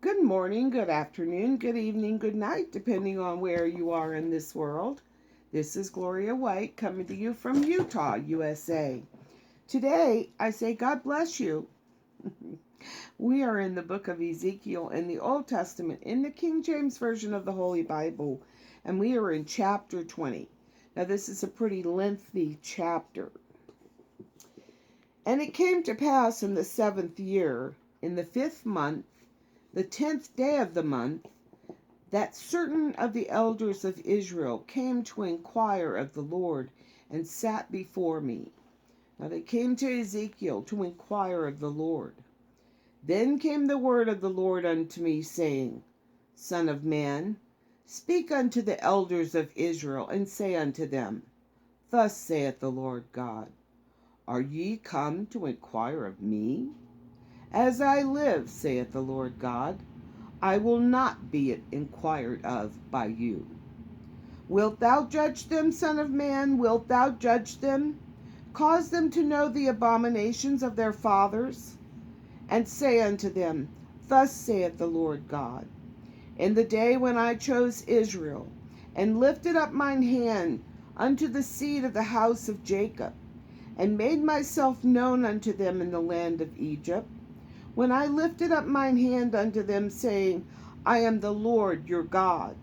Good morning, good afternoon, good evening, good night, depending on where you are in this world. This is Gloria White coming to you from Utah, USA. Today, I say God bless you. We are in the book of Ezekiel in the Old Testament in the King James Version of the Holy Bible, and we are in chapter 20. Now, this is a pretty lengthy chapter. And it came to pass in the 7th year, in the 5th month, the 10th day of the month, that certain of the elders of Israel came to inquire of the Lord and sat before me. Now they came to Ezekiel to inquire of the Lord. Then came the word of the Lord unto me, saying, Son of man, speak unto the elders of Israel, and say unto them, Thus saith the Lord God, Are ye come to inquire of me? As I live, saith the Lord God, I will not be inquired of by you. Wilt thou judge them, Son of man? Wilt thou judge them? Cause them to know the abominations of their fathers? And say unto them, Thus saith the Lord God, In the day when I chose Israel, and lifted up mine hand unto the seed of the house of Jacob, and made myself known unto them in the land of Egypt, when I lifted up mine hand unto them, saying, I am the Lord your God.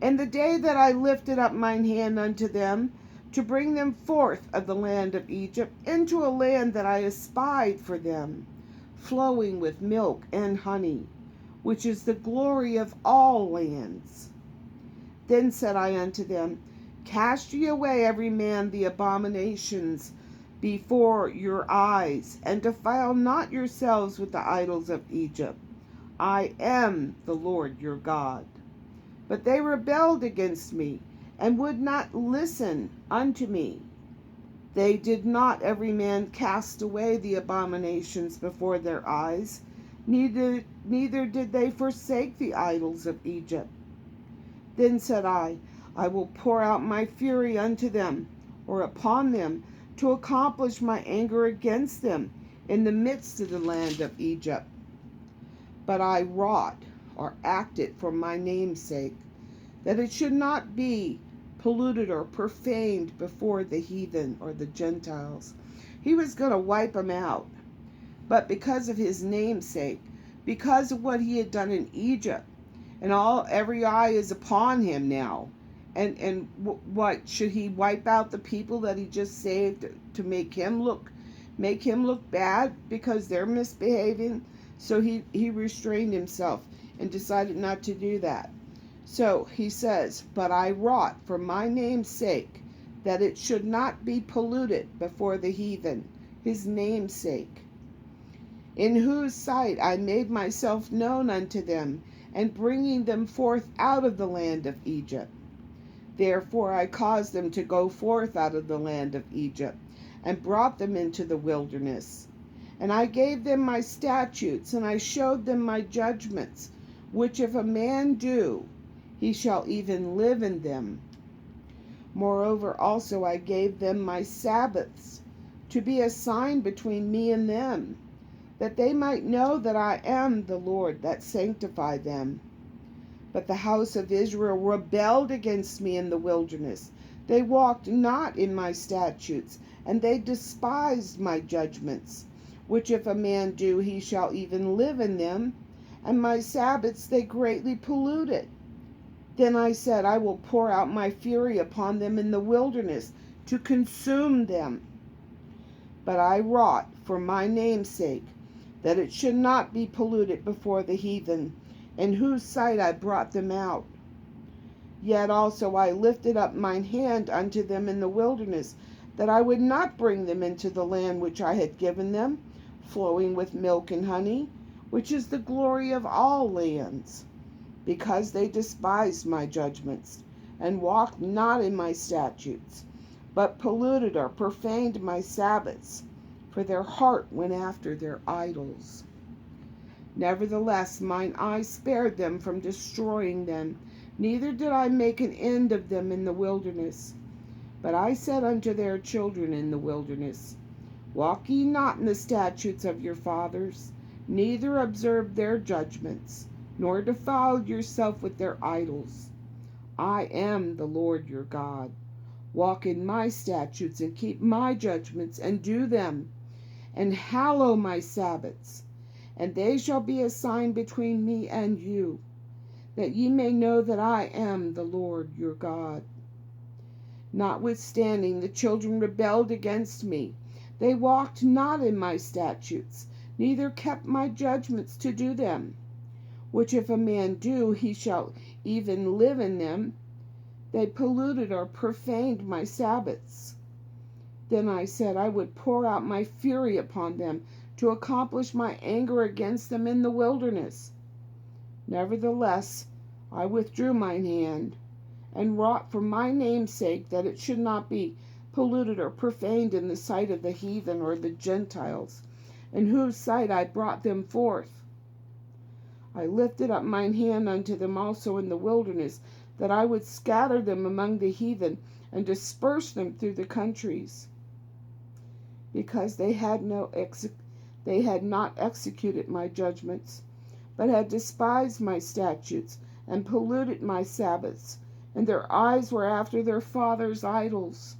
And the day that I lifted up mine hand unto them, to bring them forth of the land of Egypt, into a land that I espied for them, flowing with milk and honey, which is the glory of all lands. Then said I unto them, Cast ye away every man the abominations before your eyes, and defile not yourselves with the idols of Egypt. I am the Lord your God. But they rebelled against me, and would not listen unto me. They did not every man cast away the abominations before their eyes, neither did they forsake the idols of Egypt. Then said I will pour out my fury unto them, or upon them, to accomplish my anger against them in the midst of the land of Egypt. But I wrought, or acted for my name's sake, that it should not be polluted or profaned before the heathen or the Gentiles. He was going to wipe them out. But because of his name's sake, because of what he had done in Egypt, and every eye is upon him now. And what should he wipe out the people that he just saved to make him look bad because they're misbehaving? So he restrained himself and decided not to do that. So he says, But I wrought for my name's sake, that it should not be polluted before the heathen, his name's sake, in whose sight I made myself known unto them, and bringing them forth out of the land of Egypt. Therefore I caused them to go forth out of the land of Egypt, and brought them into the wilderness. And I gave them my statutes, and I showed them my judgments, which if a man do, he shall even live in them. Moreover also I gave them my Sabbaths, to be a sign between me and them, that they might know that I am the Lord that sanctify them. But the house of Israel rebelled against me in the wilderness. They walked not in my statutes, and they despised my judgments, which if a man do, he shall even live in them. And my Sabbaths they greatly polluted. Then I said, I will pour out my fury upon them in the wilderness, to consume them. But I wrought for my name's sake, that it should not be polluted before the heathen, in whose sight I brought them out. Yet also I lifted up mine hand unto them in the wilderness, that I would not bring them into the land which I had given them, flowing with milk and honey, which is the glory of all lands, because they despised my judgments, and walked not in my statutes, but polluted or profaned my Sabbaths, for their heart went after their idols. Nevertheless mine eye spared them from destroying them, neither did I make an end of them in the wilderness. But I said unto their children in the wilderness, Walk ye not in the statutes of your fathers, neither observe their judgments, nor defile yourself with their idols. I am the Lord your God. Walk in my statutes and keep my judgments and do them, and hallow my Sabbaths, and they shall be a sign between me and you, that ye may know that I am the Lord your God. Notwithstanding, the children rebelled against me. They walked not in my statutes, neither kept my judgments to do them. Which if a man do, he shall even live in them. They polluted or profaned my Sabbaths. Then I said I would pour out my fury upon them, to accomplish my anger against them in the wilderness. Nevertheless, I withdrew mine hand, and wrought for my name's sake that it should not be polluted or profaned in the sight of the heathen or the Gentiles, in whose sight I brought them forth. I lifted up mine hand unto them also in the wilderness, that I would scatter them among the heathen, and disperse them through the countries, because they had not executed my judgments, but had despised my statutes, and polluted my Sabbaths, and their eyes were after their fathers' idols.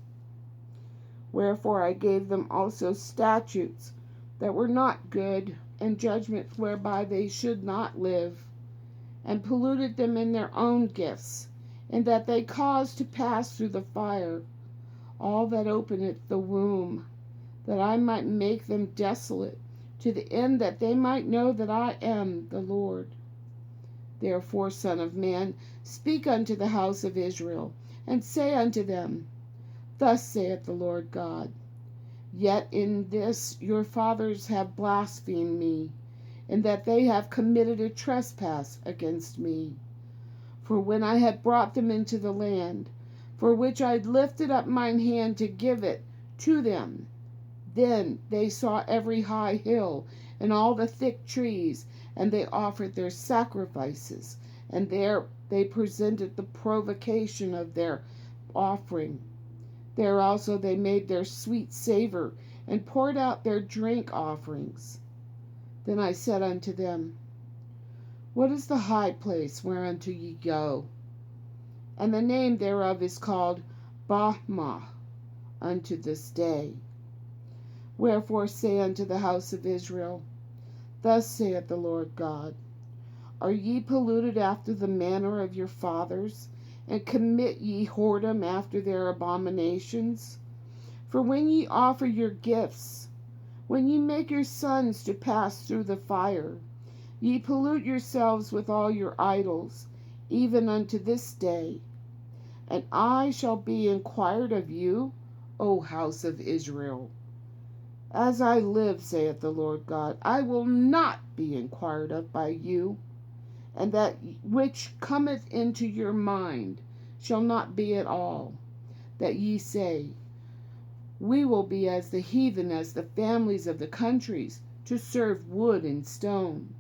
Wherefore I gave them also statutes that were not good, and judgments whereby they should not live, and polluted them in their own gifts, and that they caused to pass through the fire all that openeth the womb, that I might make them desolate, to the end that they might know that I am the Lord. Therefore, Son of man, speak unto the house of Israel, and say unto them, Thus saith the Lord God, Yet in this your fathers have blasphemed me, in that they have committed a trespass against me. For when I had brought them into the land, for which I lifted up mine hand to give it to them, then they saw every high hill, and all the thick trees, and they offered their sacrifices, and there they presented the provocation of their offering. There also they made their sweet savor, and poured out their drink offerings. Then I said unto them, What is the high place whereunto ye go? And the name thereof is called Bamah unto this day. Wherefore say unto the house of Israel, Thus saith the Lord God, Are ye polluted after the manner of your fathers, and commit ye whoredom after their abominations? For when ye offer your gifts, when ye make your sons to pass through the fire, ye pollute yourselves with all your idols, even unto this day. And I shall be inquired of you, O house of Israel. As I live, saith the Lord God, I will not be inquired of by you, and that which cometh into your mind shall not be at all, that ye say, We will be as the heathen, as the families of the countries, to serve wood and stone.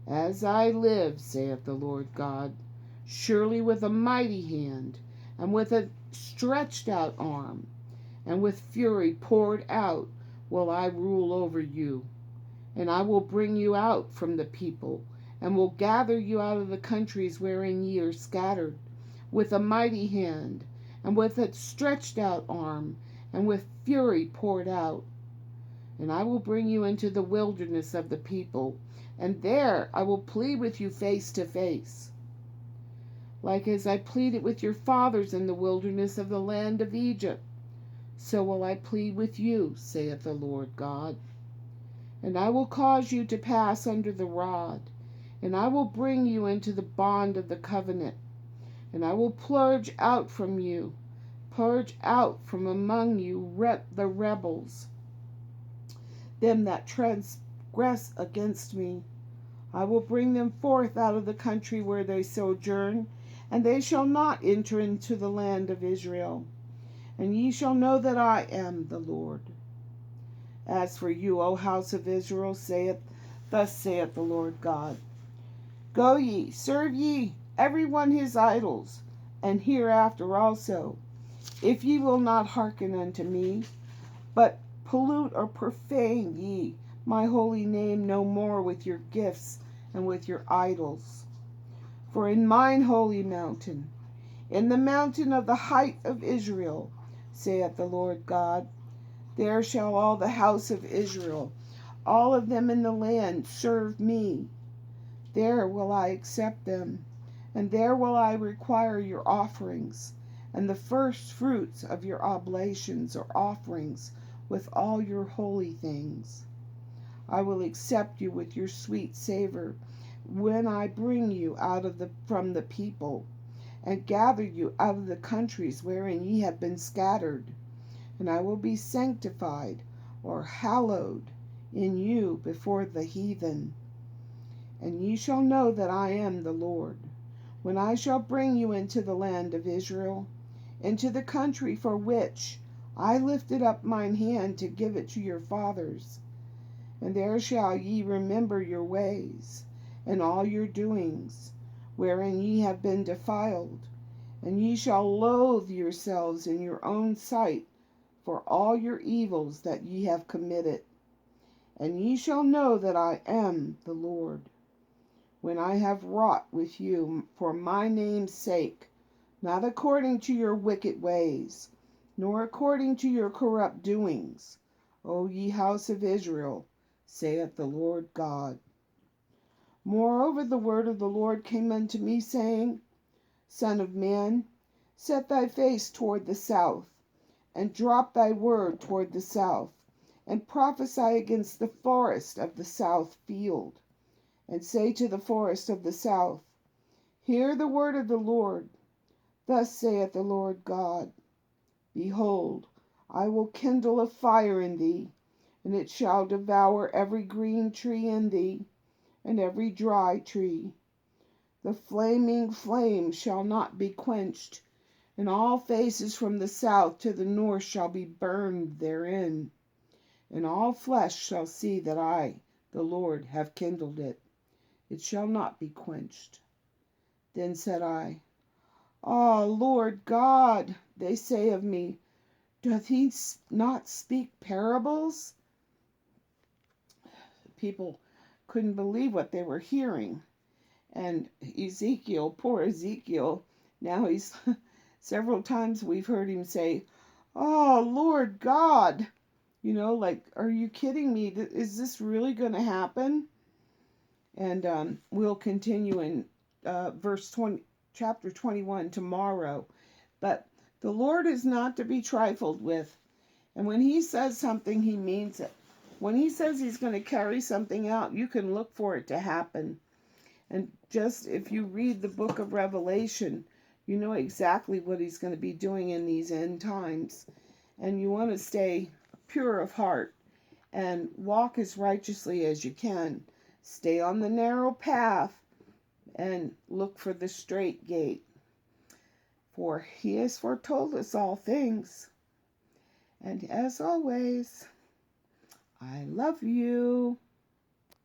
As I live, saith the Lord God, surely with a mighty hand, and with a stretched out arm, and with fury poured out, will I rule over you. And I will bring you out from the people, and will gather you out of the countries wherein ye are scattered, with a mighty hand, and with a stretched out arm, and with fury poured out. And I will bring you into the wilderness of the people, and there I will plead with you face to face, like as I pleaded with your fathers in the wilderness of the land of Egypt. So will I plead with you, saith the Lord God. And I will cause you to pass under the rod, and I will bring you into the bond of the covenant, and I will purge out from among you the rebels, them that transgress against me. I will bring them forth out of the country where they sojourn, and they shall not enter into the land of Israel. And ye shall know that I am the Lord. As for you, O house of Israel, thus saith the Lord God, Go ye, serve ye, every one his idols, and hereafter also, if ye will not hearken unto me, but pollute or profane ye my holy name no more with your gifts and with your idols. For in mine holy mountain, in the mountain of the height of Israel, saith the Lord God, there shall all the house of Israel, all of them in the land, serve me. There will I accept them, and there will I require your offerings, and the first fruits of your oblations or offerings with all your holy things. I will accept you with your sweet savor when I bring you from the people, and gather you out of the countries wherein ye have been scattered. And I will be sanctified or hallowed in you before the heathen. And ye shall know that I am the Lord, when I shall bring you into the land of Israel, into the country for which I lifted up mine hand to give it to your fathers. And there shall ye remember your ways, and all your doings, wherein ye have been defiled. And ye shall loathe yourselves in your own sight for all your evils that ye have committed. And ye shall know that I am the Lord, when I have wrought with you for my name's sake, not according to your wicked ways, nor according to your corrupt doings, O ye house of Israel, saith the Lord God. Moreover, the word of the Lord came unto me, saying, Son of man, set thy face toward the south, and drop thy word toward the south, and prophesy against the forest of the south field, and say to the forest of the south, Hear the word of the Lord. Thus saith the Lord God, Behold, I will kindle a fire in thee, and it shall devour every green tree in thee, and every dry tree. The flaming flame shall not be quenched, and all faces from the south to the north shall be burned therein. And all flesh shall see that I, the Lord, have kindled it. It shall not be quenched. Then said I, Ah, Lord God, they say of me, doth he not speak parables? People couldn't believe what they were hearing. And Ezekiel, poor Ezekiel, now he's several times we've heard him say, Oh, Lord God, like, are you kidding me? Is this really going to happen? And we'll continue in chapter 21 tomorrow. But the Lord is not to be trifled with. And when he says something, he means it. When he says he's going to carry something out, you can look for it to happen. And just if you read the book of Revelation, you know exactly what he's going to be doing in these end times. And you want to stay pure of heart and walk as righteously as you can. Stay on the narrow path and look for the straight gate. For he has foretold us all things. And as always, I love you.